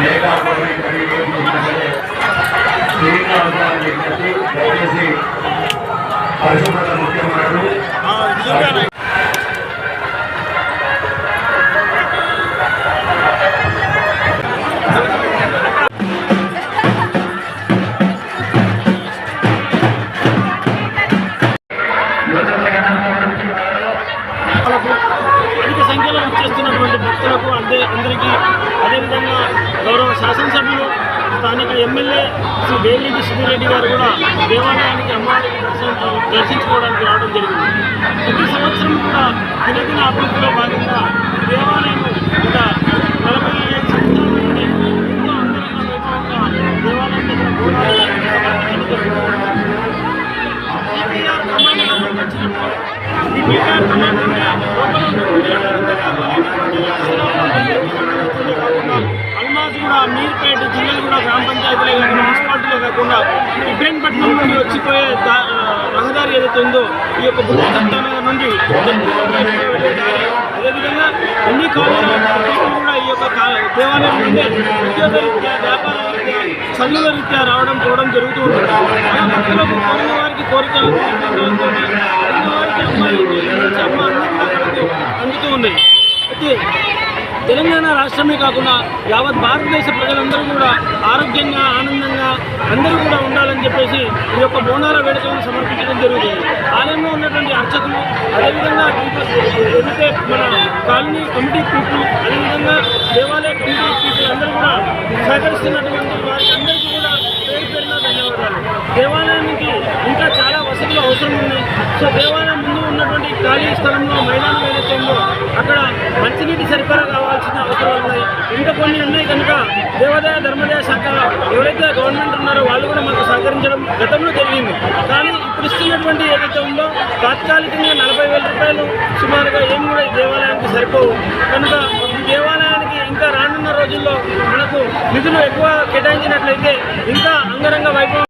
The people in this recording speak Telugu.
మేఘా దయచేసి పరిశుభ్రత ముఖ్యమైనడు. అధిక సంఖ్యలో వచ్చేస్తున్నటువంటి భక్తులకు అందరికీ అదేవిధంగా గౌరవ శాసనసభ్యులు స్థానిక ఎమ్మెల్యే శ్రీ వేమిరెడ్డి సుధీరెడ్డి గారు కూడా దేవాలయానికి అమ్మవారికి దర్శించుకోవడానికి రావడం జరిగింది. ప్రతి సంవత్సరం కూడా దినదిన అభివృద్ధిలో భాగంగా దేవాలయం గత 45 సంవత్సరాల నుండి ఎంతో అంగరంగ వైభవంగా దేవాలయం దగ్గర అల్మాజ్గూడ, మీర్పేట జిల్లాలు కూడా గ్రామ పంచాయతీలే కాకుండా మున్సిపాలిటీలో కాకుండా ఇబ్రహీంపట్నం నుండి వచ్చిపోయే రహదారి ఏదైతే ఉందో ఈ యొక్క బుద్ధనగర్ నుండి అదేవిధంగా అన్ని కాలేజీలు కూడా ఈ యొక్క దేవాలయం నుండి ఉద్యోగ రీత్యా, వ్యాపార రీత్యా, చదువుల రీత్యా రావడం పోవడం జరుగుతూ ఉంటుంది. అలా భక్తులకు కోరిన వారికి కోరికలు అమ్మ అన్ని కూడా అందుతూ ఉన్నాయి. అయితే తెలంగాణ రాష్ట్రమే కాకుండా యావత్ భారతదేశ ప్రజలందరూ కూడా ఆరోగ్యంగా, ఆనందంగా అందరూ కూడా ఉండాలని చెప్పేసి ఈ యొక్క బోనాల వేడుకలను సమర్పించడం జరుగుతుంది. ఆలయంలో ఉన్నటువంటి అర్చకులు, అదేవిధంగా ఏదైతే మన కాలనీ కమిటీ పీపుల్, అదేవిధంగా దేవాలయ కమిటీ పీపుల్ అందరూ కూడా సహకరిస్తున్నటువంటి వారికి అందరికీ కూడా పేరు పేరున ధన్యవాదాలు. దేవాలయానికి ఇంకా చాలా వసతులు అవసరం ఉన్నాయి. సో దేవాలయం ముందు ఉన్నటువంటి ఖాళీ స్థలంలో మైదానం ఏదైతే ఉందో అక్కడ మంచినీటి సరఫరా కావాల్సిన అవసరాలు ఉన్నాయి. ఇంకా కొన్ని ఉన్నాయి కనుక దేవాదాయ ధర్మదాయ శాఖ ఎవరైతే గవర్నమెంట్ ఉన్నారో వాళ్ళు కూడా మాకు సహకరించడం గతంలో జరిగింది. కానీ ఇప్పుడు ఇస్తున్నటువంటి ఏదైతే ఉందో తాత్కాలికంగా 40,000 రూపాయలు సుమారుగా ఏం కూడా ఈ దేవాలయానికి సరిపోవు. కనుక ఈ దేవాలయానికి ఇంకా రానున్న రోజుల్లో మనకు నిధులు ఎక్కువ కేటాయించినట్లయితే ఇంకా అంగరంగ వైభవం